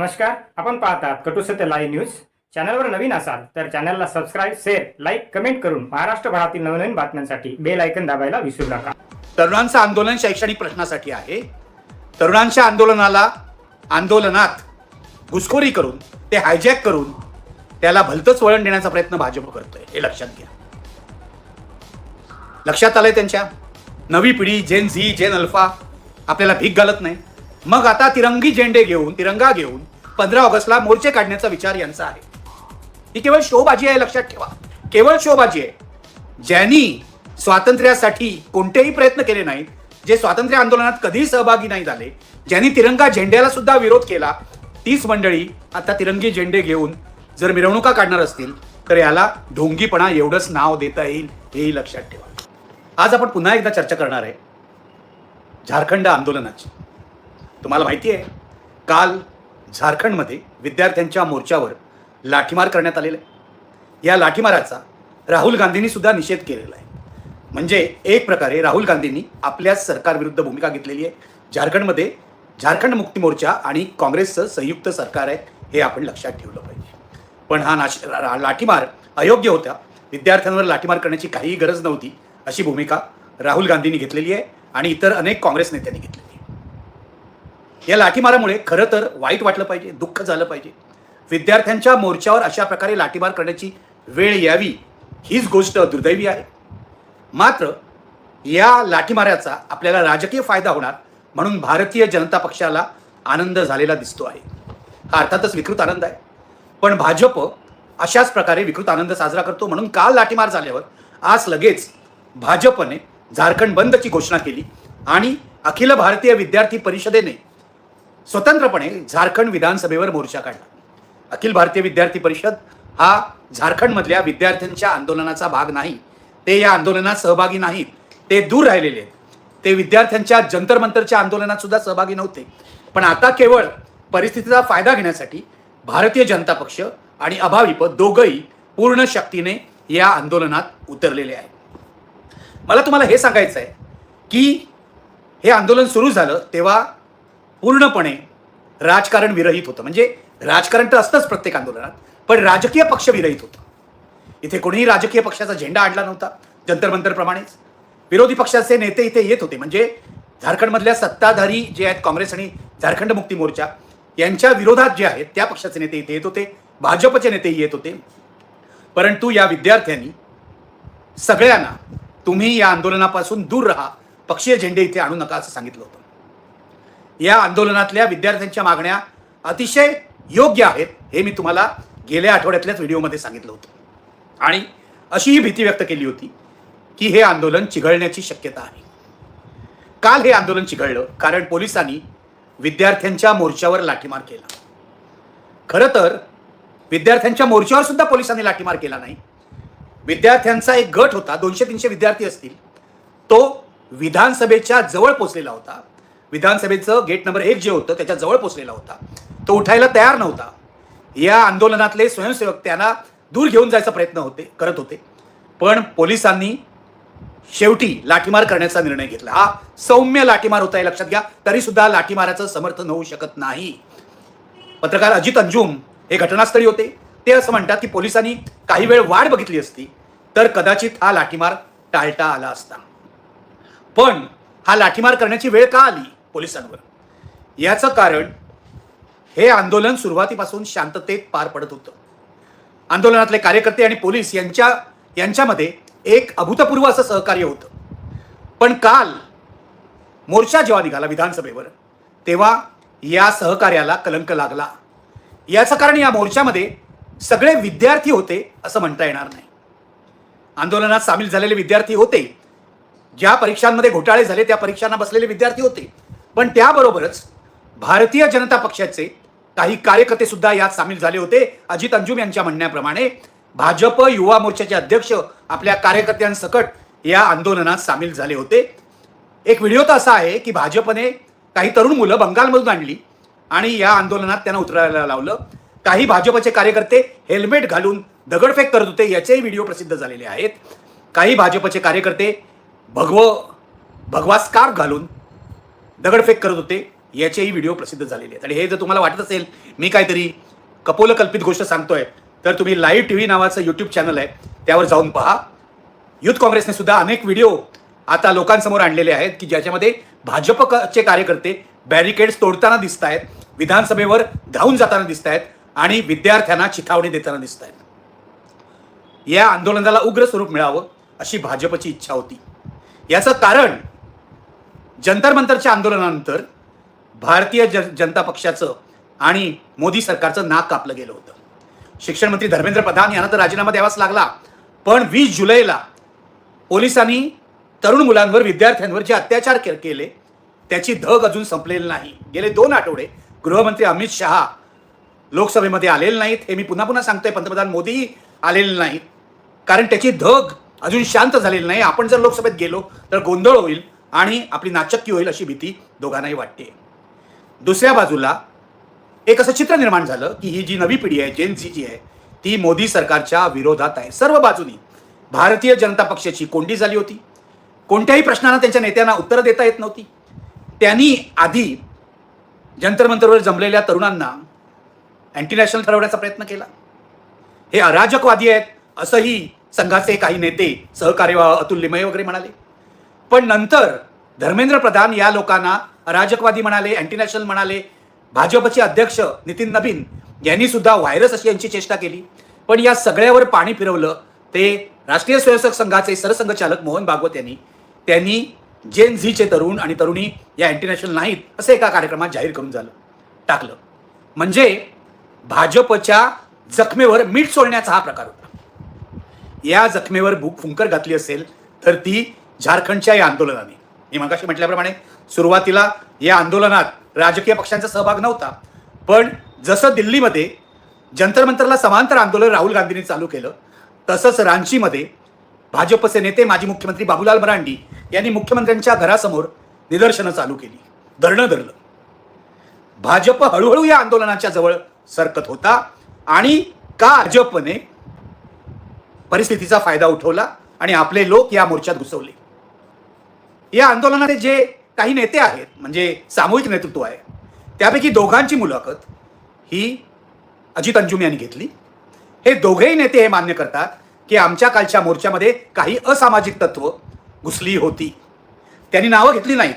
नमस्कार, आपण पाहतात कटू सत्य लाईव्ह न्यूज. चॅनलवर नवीन असाल तर चॅनलला सबस्क्राईब, शेअर, लाईक, कमेंट करून महाराष्ट्रभरातील नवनवीन बातम्यांसाठी बेल आयकन दाबायला विसरू नका. तरुणांचं आंदोलन शैक्षणिक प्रश्नासाठी आहे. तरुणांच्या आंदोलनात घुसखोरी करून ते हायजॅक करून त्याला भलतंच वळण देण्याचा प्रयत्न भाजप करतोय, हे लक्षात घ्या. लक्षात आलंय त्यांच्या नवी पिढी जेन झी, जेन अल्फा आपल्याला भीक घालत नाही. मग आता तिरंगा घेऊन 15 ऑगस्टला मोर्चे काढण्याचा विचार यांचा आहे. ही केवळ शोबाजी आहे, लक्षात ठेवा. केवळ शोबाजी आहे. ज्यांनी स्वातंत्र्यासाठी कोणतेही प्रयत्न केले नाहीत, जे स्वातंत्र्य आंदोलनात कधीही सहभागी नाही झाले, ज्यांनी तिरंगा झेंड्याला सुद्धा विरोध केला, तीच मंडळी आता तिरंगी झेंडे घेऊन जर मिरवणुका काढणार असतील तर याला ढोंगीपणा एवढंच नाव देता येईल, हेही लक्षात ठेवा. आज आपण पुन्हा एकदा चर्चा करणार आहे झारखंड आंदोलनाची. तुम्हाला माहिती आहे, काल झारखंडमध्ये विद्यार्थ्यांच्या मोर्चावर लाठीमार करण्यात आलेला आहे. या लाठीमाराचा राहुल गांधींनी सुद्धा निषेध केलेला आहे. म्हणजे एक प्रकारे राहुल गांधींनी आपल्या सरकारविरुद्ध भूमिका घेतलेली आहे. झारखंडमध्ये झारखंड मुक्ती मोर्चा आणि काँग्रेसचं संयुक्त सरकार आहे, हे आपण लक्षात ठेवलं पाहिजे. पण हा लाठीमार अयोग्य होता. विद्यार्थ्यांवर लाठीमार करण्याची काहीही गरज नव्हती, अशी भूमिका राहुल गांधींनी घेतलेली आहे आणि इतर अनेक काँग्रेस नेत्यांनी घेतलेली आहे. या लाठीमारामुळे खरं तर वाईट वाटलं पाहिजे, दुःख झालं पाहिजे. विद्यार्थ्यांच्या मोर्चावर अशा प्रकारे लाठीमार करण्याची वेळ यावी, हीच गोष्ट दुर्दैवी आहे. मात्र या लाठीमाराचा आपल्याला राजकीय फायदा होणार म्हणून भारतीय जनता पक्षाला आनंद झालेला दिसतो आहे. हा अर्थातच विकृत आनंद आहे, पण भाजप अशाच प्रकारे विकृत आनंद साजरा करतो. म्हणून काल लाठीमार झाल्यावर आज लगेच भाजपने झारखंड बंदची घोषणा केली आणि अखिल भारतीय विद्यार्थी परिषदेने स्वतंत्रपणे झारखंड विधानसभेवर मोर्चा काढला. अखिल भारतीय विद्यार्थी परिषद हा झारखंडमधल्या विद्यार्थ्यांच्या आंदोलनाचा भाग नाही. ते या आंदोलनात सहभागी नाहीत, ते दूर राहिलेले आहेत. ते विद्यार्थ्यांच्या जंतर मंतरच्या आंदोलनात सुद्धा सहभागी नव्हते. पण आता केवळ परिस्थितीचा फायदा घेण्यासाठी भारतीय जनता पक्ष आणि अभाविप दोघंही पूर्ण शक्तीने या आंदोलनात उतरलेले आहेत. मला तुम्हाला हे सांगायचं आहे की हे आंदोलन सुरू झालं तेव्हा पूर्णपणे राजकारण विरहित होतं. म्हणजे राजकारण तर असतंच प्रत्येक आंदोलनात, पण राजकीय पक्ष विरहित होतं. इथे कोणीही राजकीय पक्षाचा झेंडा आणला नव्हता. जंतर मंतर प्रमाणेच विरोधी पक्षाचे नेते इथे येत होते. म्हणजे झारखंडमधल्या सत्ताधारी जे आहेत, काँग्रेस आणि झारखंड मुक्ती मोर्चा यांच्या विरोधात जे आहेत त्या पक्षाचे नेते इथे येत होते. भाजपचे नेतेही येत होते. परंतु या विद्यार्थ्यांनी सगळ्यांना तुम्ही या आंदोलनापासून दूर राहा, पक्षीय झेंडे इथे आणू नका असं सांगितलं होतं. या आंदोलनातल्या विद्यार्थ्यांच्या मागण्या अतिशय योग्य आहेत, हे मी तुम्हाला गेल्या आठवड्यातल्याच व्हिडिओमध्ये सांगितलं होतं. आणि अशी ही भीती व्यक्त केली होती की हे आंदोलन चिघळण्याची शक्यता आहे. काल हे आंदोलन चिघळलं कारण पोलिसांनी विद्यार्थ्यांच्या मोर्चावर लाठीमार केला. खरं तर विद्यार्थ्यांच्या मोर्चावर सुद्धा पोलिसांनी लाठीमार केला नाही. विद्यार्थ्यांचा एक गट होता, 200-300 विद्यार्थी असतील, तो विधानसभेच्या जवळ पोचलेला होता. विधानसभेचं गेट नंबर 1 जे होतं त्याच्या जवळ पोचलेला होता. तो उठायला तयार नव्हता. या आंदोलनातले स्वयंसेवक त्यांना दूर घेऊन जायचा प्रयत्न करत होते. पण पोलिसांनी शेवटी लाठीमार करण्याचा निर्णय घेतला. हा सौम्य लाठीमार होता, हे लक्षात घ्या. तरी सुद्धा लाठीमाराचं समर्थन होऊ शकत नाही. पत्रकार अजित अंजुम हे घटनास्थळी होते. ते असं म्हणतात की पोलिसांनी काही वेळ वाट बघितली असती तर कदाचित हा लाठीमार टाळता आला असता. पण हा लाठीमार करण्याची वेळ का आली पोलिसांवर? याचं कारण हे आंदोलन सुरुवातीपासून शांततेत पार पडत होतं. आंदोलनातले कार्यकर्ते आणि पोलीस यांच्यामध्ये एक अभूतपूर्व असं सहकार्य होतं. पण काल मोर्चा जेव्हा निघाला विधानसभेवर तेव्हा या सहकार्याला कलंक लागला. याचं कारण या मोर्चामध्ये सगळे विद्यार्थी होते असं म्हणता येणार नाही. आंदोलनात सामील झालेले विद्यार्थी होते, ज्या परीक्षांमध्ये घोटाळे झाले त्या परीक्षांना बसलेले विद्यार्थी होते. पण त्याबरोबरच भारतीय जनता पक्षाचे काही कार्यकर्ते सुद्धा यात सामील झाले होते. अजित अंजुम यांच्या म्हणण्याप्रमाणे भाजप युवा मोर्चाचे अध्यक्ष आपल्या कार्यकर्त्यांसकट या आंदोलनात सामील झाले होते. एक व्हिडिओ तर असा आहे की भाजपने काही तरुण मुलं बंगालमधून आणली आणि या आंदोलनात त्यांना उतरायला लावलं. काही भाजपचे कार्यकर्ते हेल्मेट घालून दगडफेक करत होते, याचेही व्हिडिओ प्रसिद्ध झालेले आहेत. काही भाजपचे कार्यकर्ते भगवा स्कार्फ घालून दगडफेक करत होते, याचेही व्हिडिओ प्रसिद्ध झालेले आहेत. आणि हे जर तुम्हाला वाटत असेल मी काहीतरी कपोलकल्पित गोष्ट सांगतोय, तर तुम्ही लाईव्ह टीव्ही नावाचं यूट्यूब चॅनल आहे, त्यावर जाऊन पहा. युथ काँग्रेसने सुद्धा अनेक व्हिडिओ आता लोकांसमोर आणलेले आहेत की ज्याच्यामध्ये भाजपचे कार्यकर्ते बॅरिकेड्स तोडताना दिसत आहेत, विधानसभेवर धावून जाताना दिसत आहेत आणि विद्यार्थ्यांना चिथावणी देताना दिसत आहेत. या आंदोलनाला उग्र स्वरूप मिळावं अशी भाजपची इच्छा होती. याचं कारण जंतर मंतरच्या आंदोलनानंतर भारतीय जनता पक्षाचं आणि मोदी सरकारचं नाक कापलं गेलं होतं. शिक्षण मंत्री धर्मेंद्र प्रधान यांना तर राजीनामा द्यावाच लागला, पण 20 जुलैला पोलिसांनी तरुण मुलांवर, विद्यार्थ्यांवर जे अत्याचार केले त्याची धग अजून संपलेली नाही. गेले 2 आठवडे गृहमंत्री अमित शहा लोकसभेमध्ये आलेले नाहीत. हे मी पुन्हा पुन्हा सांगतोय, पंतप्रधान मोदीही आलेले नाहीत, कारण त्याची धग अजून शांत झालेली नाही. आपण जर लोकसभेत गेलो तर गोंधळ होईल आणि आपली नाचक्की होईल अशी भीती दोघांनाही वाटते. दुसऱ्या बाजूला एक असं चित्र निर्माण झालं की ही जी नवी पिढी आहे, जेन झी जी आहे, ती मोदी सरकारच्या विरोधात आहे. सर्व बाजूनी भारतीय जनता पक्षाची कोंडी झाली होती. कोणत्याही प्रश्नांना त्यांच्या नेत्यांना उत्तरं देता येत नव्हती. त्यांनी आधी जंतर मंतरवर जमलेल्या तरुणांना अँटी नॅशनल ठरवण्याचा प्रयत्न केला. हे अराजकवादी आहेत असंही संघाचे काही नेते, सहकार्यवाह अतुल लिमये वगैरे म्हणाले. पण नंतर धर्मेंद्र प्रधान या लोकांना अराजकवादी म्हणाले, अँटी नॅशनल म्हणाले. भाजपचे अध्यक्ष नितीन नबीन यांनी सुद्धा व्हायरस अशी यांची चेष्टा केली. पण या सगळ्यावर पाणी फिरवलं ते राष्ट्रीय स्वयंसेवक संघाचे सरसंघचालक मोहन भागवत यांनी. त्यांनी जेन झीचे तरुण आणि तरुणी या अँटी नॅशनल नाहीत असं एका कार्यक्रमात जाहीर करून टाकलं. म्हणजे भाजपच्या जखमेवर मीठ सोडण्याचा हा प्रकार होता. या जखमेवर फुंकर घातली असेल तर ती झारखंडच्या या आंदोलनाने. मी मगाशी म्हटल्याप्रमाणे सुरुवातीला या आंदोलनात राजकीय पक्षांचा सहभाग नव्हता, पण जसं दिल्लीमध्ये जंतर मंतरला समांतर आंदोलन राहुल गांधींनी चालू केलं, तसंच रांचीमध्ये भाजपचे नेते माजी मुख्यमंत्री बाबूलाल मरांडी यांनी मुख्यमंत्र्यांच्या घरासमोर निदर्शनं चालू केली, धरणं धरलं. भाजप हळूहळू या आंदोलनाच्या जवळ सरकत होता आणि भाजपने परिस्थितीचा फायदा उठवला आणि आपले लोक या मोर्चात घुसवले. या आंदोलनाचे जे काही नेते आहेत, म्हणजे सामूहिक नेतृत्व आहे, त्यापैकी दोघांची मुलाखत ही अजित अंजुम यांनी घेतली. हे दोघेही नेते हे मान्य करतात की आमच्या कालच्या मोर्चामध्ये काही असामाजिक तत्व घुसली होती. त्यांनी नावं घेतली नाहीत.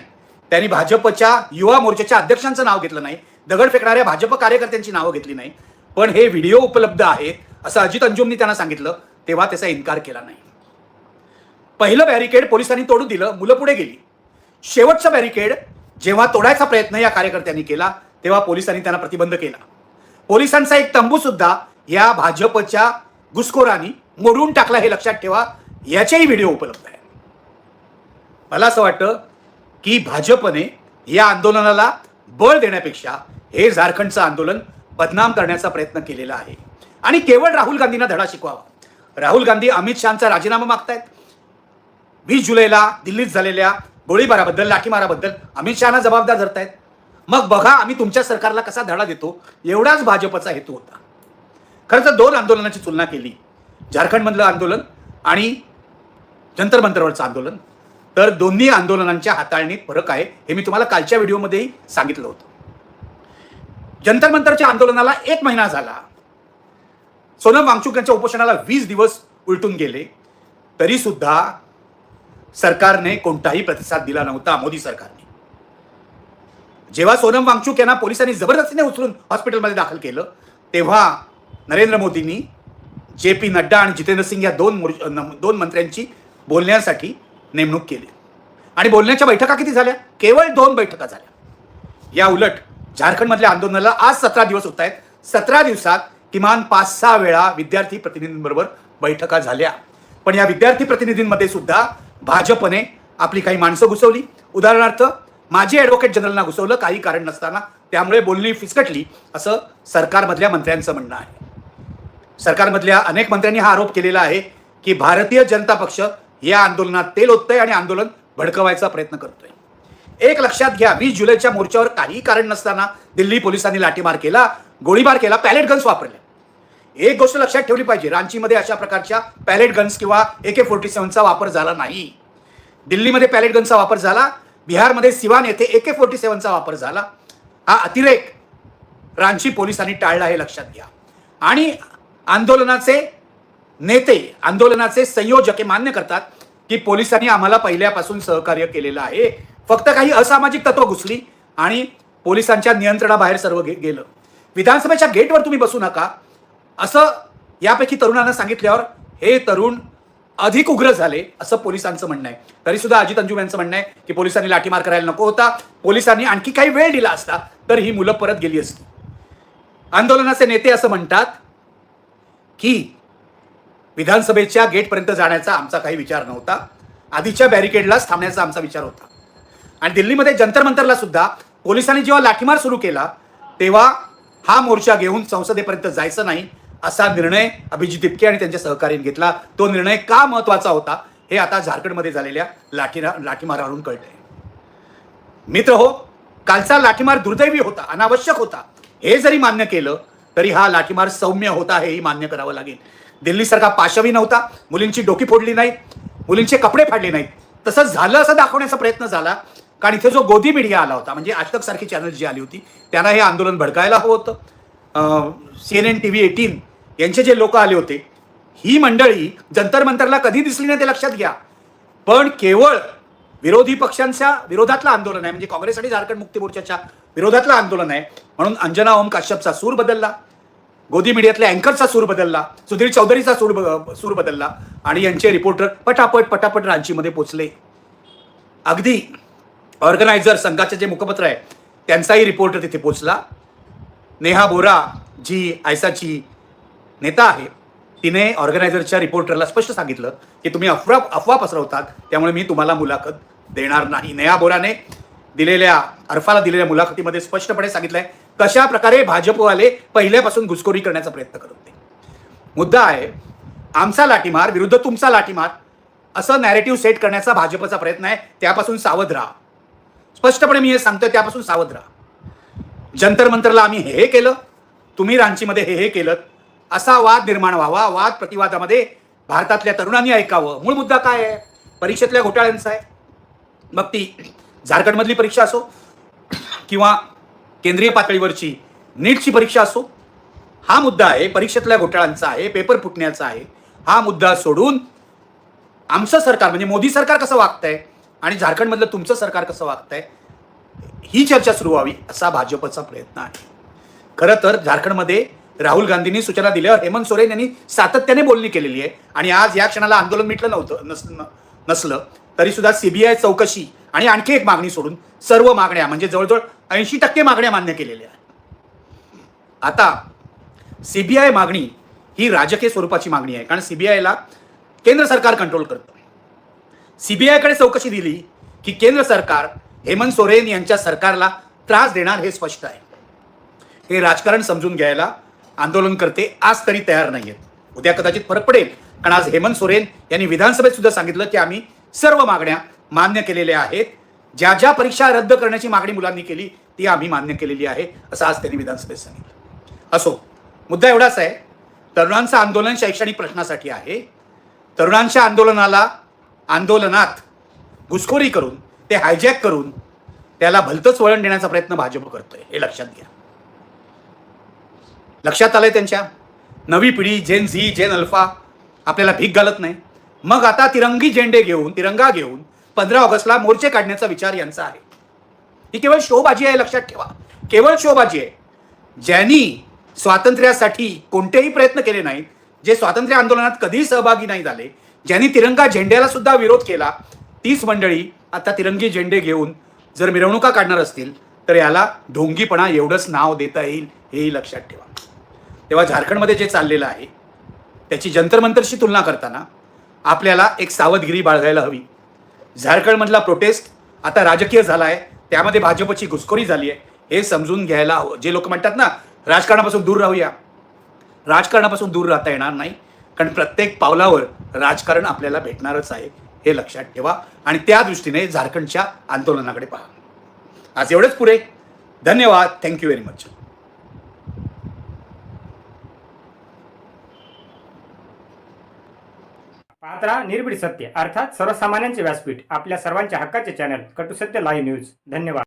त्यांनी भाजपच्या युवा मोर्चाच्या अध्यक्षांचं नाव घेतलं नाही, दगड फेकणाऱ्या भाजप कार्यकर्त्यांची नावं घेतली नाही. पण हे व्हिडिओ उपलब्ध आहेत असं अजित अंजुमनी त्यांना सांगितलं, तेव्हा त्याचा इन्कार केला नाही. पहिलं बॅरिकेड पोलिसांनी तोडून दिलं, मुलं पुढे गेली. शेवटचं बॅरिकेड जेव्हा तोडायचा प्रयत्न या कार्यकर्त्यांनी केला तेव्हा पोलिसांनी त्यांना प्रतिबंध केला. पोलिसांचा एक तंबू सुद्धा या भाजपच्या घुसखोरांनी मोडून टाकला, हे लक्षात ठेवा. याचेही व्हिडिओ उपलब्ध आहे. मला असं वाटतं की भाजपने या आंदोलनाला बळ देण्यापेक्षा हे झारखंडचं आंदोलन बदनाम करण्याचा प्रयत्न केलेला आहे आणि केवळ राहुल गांधींना धडा शिकवावा. राहुल गांधी अमित शहाचा राजीनामा मागतायत. 20 जुलैला दिल्लीत झालेल्या गोळीबाराबद्दल, लाठीमाराबद्दल अमित शहाना जबाबदार धरतायत. मग बघा आम्ही तुमच्या सरकारला कसा धडा देतो, एवढाच भाजपचा हेतू होता. खरं तर 2 आंदोलनाची तुलना केली, झारखंडमधलं आंदोलन आणि जंतर मंतरवरचं आंदोलन, तर दोन्ही आंदोलनांच्या हाताळणीत फरक आहे. हे मी तुम्हाला कालच्या व्हिडिओमध्येही सांगितलं होतं. जंतर मंतरच्या आंदोलनाला 1 महिना झाला. सोनम वांगचुक यांच्या उपोषणाला 20 दिवस उलटून गेले, तरी सुद्धा सरकारने कोणताही प्रतिसाद दिला नव्हता. मोदी सरकारने जेव्हा सोनम वांगचुक यांना पोलिसांनी जबरदस्तीने उचलून हॉस्पिटलमध्ये दाखल केलं, तेव्हा नरेंद्र मोदींनी JP नड्डा आणि जितेंद्र सिंग या दोन मंत्र्यांची बोलण्यासाठी नेमणूक केली. आणि बोलण्याच्या बैठका किती झाल्या? केवळ 2 बैठका झाल्या. या उलट झारखंडमधल्या आंदोलनाला आज 17 दिवस होत आहेत. 17 दिवसात किमान 5-6 वेळा विद्यार्थी प्रतिनिधींबरोबर बैठका झाल्या. पण या विद्यार्थी प्रतिनिधींमध्ये सुद्धा भाजपने आपली काही माणसं घुसवली. उदाहरणार्थ माजी ॲडव्होकेट जनरलना घुसवलं काही कारण नसताना, त्यामुळे बोलणी फिसकटली असं सरकारमधल्या मंत्र्यांचं म्हणणं आहे. सरकारमधल्या अनेक मंत्र्यांनी हा आरोप केलेला आहे की भारतीय जनता पक्ष या आंदोलनात तेल ओततोय आणि आंदोलन भडकवायचा प्रयत्न करतोय. एक लक्षात घ्या, 20 जुलैच्या मोर्चावर काही कारण नसताना दिल्ली पोलिसांनी लाठीमार केला, गोळीबार केला, पॅलेट गन्स वापरले. एक गोष्ट लक्षात ठेवली पाहिजे, रांचीमध्ये अशा प्रकारच्या पॅलेट गन्स किंवा AK-47चा वापर झाला नाही. दिल्लीमध्ये पॅलेट गनचा वापर झाला, बिहारमध्ये सिवान येथे AK-47चा वापर झाला. हा अतिरेक रांची पोलिसांनी टाळला हे लक्षात घ्या. आणि आंदोलनाचे नेते, आंदोलनाचे संयोजक हे मान्य करतात की पोलिसांनी आम्हाला पहिल्यापासून सहकार्य केलेलं आहे, फक्त काही असामाजिक तत्व घुसली आणि पोलिसांच्या नियंत्रणाबाहेर सर्व गेलं. विधानसभेच्या गेटवर तुम्ही बसू नका असं यापैकी तरुणांना सांगितल्यावर हे तरुण अधिक उग्र झाले असं पोलिसांचं म्हणणं आहे. तरी सुद्धा अजित अंजुम यांचं म्हणणं आहे की पोलिसांनी लाठीमार करायला नको होता, पोलिसांनी आणखी काही वेळ दिला असता तर ही मुलं परत गेली असती. आंदोलनाचे नेते असं म्हणतात की विधानसभेच्या गेटपर्यंत जाण्याचा आमचा काही विचार नव्हता, आधीच्या बॅरिकेडलाच थांबण्याचा आमचा विचार होता. आणि दिल्लीमध्ये जंतर मंतरला सुद्धा पोलिसांनी जेव्हा लाठीमार सुरू केला तेव्हा हा मोर्चा घेऊन संसदेपर्यंत जायचं नाही असा निर्णय अभिजित तिपके आणि त्यांच्या सहकार्याने घेतला. तो निर्णय का महत्वाचा होता हे आता झारखंडमध्ये झालेल्या लाठीमारावरून कळतंय. मित्र हो, कालचा लाठीमार दुर्दैवी होता, अनावश्यक होता. हे जरी मान्य केलं तरी हा लाठीमार सौम्य होता हेही मान्य करावं लागेल. दिल्लीसारखा पाशवी नव्हता, मुलींची डोकी फोडली नाही, मुलींचे कपडे फाडले नाहीत. तसंच झालं असं दाखवण्याचा प्रयत्न झाला, कारण इथे जो गोदी मीडिया आला होता, म्हणजे आज तक सारखी चॅनल जी आली होती त्यांना हे आंदोलन भडकायला हवं होतं. CNN TV 18 यांचे जे लोक आले होते, ही मंडळी जंतर मंतरला कधी दिसली नाही ते लक्षात घ्या. पण केवळ विरोधी पक्षांच्या विरोधातलं आंदोलन आहे, म्हणजे काँग्रेस आणि झारखंड मुक्ती मोर्चाच्या विरोधातलं आंदोलन आहे म्हणून अंजना ओम काश्यपचा सूर बदलला, गोदी मीडियातल्या अँकरचा सूर बदलला, सुधीर चौधरीचा सूर बदलला आणि यांचे रिपोर्टर पटापट रांचीमध्ये पोचले. अगदी ऑर्गनायझर संघाचे जे मुखपत्र आहे त्यांचाही रिपोर्टर तिथे पोचला. नेहा बोरा जी आयसाची नेता आहे, तिने ऑर्गनायझरच्या रिपोर्टरला स्पष्ट सांगितलं की तुम्ही अफवा पसरवतात, त्यामुळे मी तुम्हाला मुलाखत देणार नाही. नेहा बोराने अर्फाला दिलेल्या मुलाखतीमध्ये स्पष्टपणे सांगितलंय कशा प्रकारे भाजपवाले पहिल्यापासून घुसखोरी करण्याचा प्रयत्न करत होते. मुद्दा आहे आमचा लाठीमार विरुद्ध तुमचा लाठीमार असं नॅरेटिव्ह सेट करण्याचा भाजपचा प्रयत्न आहे. त्यापासून सावध राहा. स्पष्टपणे मी हे सांगतोय, त्यापासून सावध राहा. जंतर मंतरला आम्ही हे केलं, तुम्ही रांचीमध्ये हे केलं असा वाद निर्माण व्हावा. वाद प्रतिवादामध्ये भारतातल्या तरुणांनी ऐकावं. मूळ मुद्दा काय आहे? परीक्षेतल्या घोटाळ्यांचा आहे. मग ती झारखंडमधली परीक्षा असो किंवा केंद्रीय पातळीवरची नीटची परीक्षा असो, हा मुद्दा आहे परीक्षेतल्या घोटाळ्यांचा आहे, पेपर फुटण्याचा आहे. हा मुद्दा सोडून आमचं सरकार म्हणजे मोदी सरकार कसं वागतंय आणि झारखंडमधलं तुमचं सरकार कसं वागतंय ही चर्चा सुरू व्हावी असा भाजपचा प्रयत्न आहे. खरं तर झारखंडमध्ये राहुल गांधींनी सूचना दिल्यावर हेमंत सोरेन यांनी सातत्याने बोलणी केलेली आहे आणि आज या क्षणाला आंदोलन मिटलं नसलं तरी सुद्धा CBI चौकशी आणि आणखी एक मागणी सोडून सर्व मागण्या म्हणजे जवळजवळ 80% मागण्या मान्य केलेल्या आहेत. आता CBI मागणी ही राजकीय स्वरूपाची मागणी आहे, कारण CBIला केंद्र सरकार कंट्रोल करतं. CBIकडे चौकशी दिली की केंद्र सरकार हेमंत सोरेन यांच्या सरकारला त्रास देणार हे स्पष्ट आहे. हे राजकारण समजून घ्यायला आंदोलनकर्ते आज तरी तयार नाही आहेत. उद्या कदाचित फरक पडेल, कारण आज हेमंत सोरेन यांनी विधानसभेत सुद्धा सांगितलं की आम्ही सर्व मागण्या मान्य केलेल्या आहेत. ज्या ज्या परीक्षा रद्द करण्याची मागणी मुलांनी केली ती आम्ही मान्य केलेली आहे असं आज त्यांनी विधानसभेत सांगितलं. असो, मुद्दा एवढाच आहे, तरुणांचं आंदोलन शैक्षणिक प्रश्नासाठी आहे. तरुणांच्या आंदोलनात घुसखोरी करून ते हायजॅक करून त्याला भलतंच वळण देण्याचा प्रयत्न भाजप करतोय हे लक्षात घ्या. लक्षात आलंय त्यांच्या नवी पिढी जेन झी जेन अल्फा आपल्याला भीक घालत नाही. मग आता तिरंगा घेऊन 15 ऑगस्टला मोर्चे काढण्याचा विचार यांचा आहे. ही केवळ शोबाजी आहे, लक्षात ठेवा, केवळ शोबाजी आहे. ज्यांनी स्वातंत्र्यासाठी कोणतेही प्रयत्न केले नाहीत, जे स्वातंत्र्य आंदोलनात कधीही सहभागी नाही झाले, ज्यांनी तिरंगा झेंड्याला सुद्धा विरोध केला, तीच मंडळी आता तिरंगी झेंडे घेऊन जर मिरवणुका काढणार असतील तर याला ढोंगीपणा एवढंच नाव देता येईल हेही लक्षात ठेवा. तेव्हा झारखंडमध्ये जे चाललेलं आहे त्याची जंतर मंतरशी तुलना करताना आपल्याला एक सावधगिरी बाळगायला हवी. झारखंडमधला प्रोटेस्ट आता राजकीय झाला आहे, त्यामध्ये भाजपची घुसखोरी झाली आहे हे समजून घ्यायला हवं. जे लोक म्हणतात ना राजकारणापासून दूर राहूया, राजकारणापासून दूर राहता येणार नाही, कारण प्रत्येक पावलावर राजकारण आपल्याला भेटणारच आहे हे लक्षात ठेवा आणि त्या दृष्टीने झारखंडच्या आंदोलनाकडे पहा. आज एवढेच पुरे. धन्यवाद. Thank you very much. पाहत राहा निर्भीड सत्य अर्थात सर्वसामान्यांचे व्यासपीठ, आपल्या सर्वांच्या हक्काचे चॅनल कटू सत्य लाईव्ह न्यूज. धन्यवाद.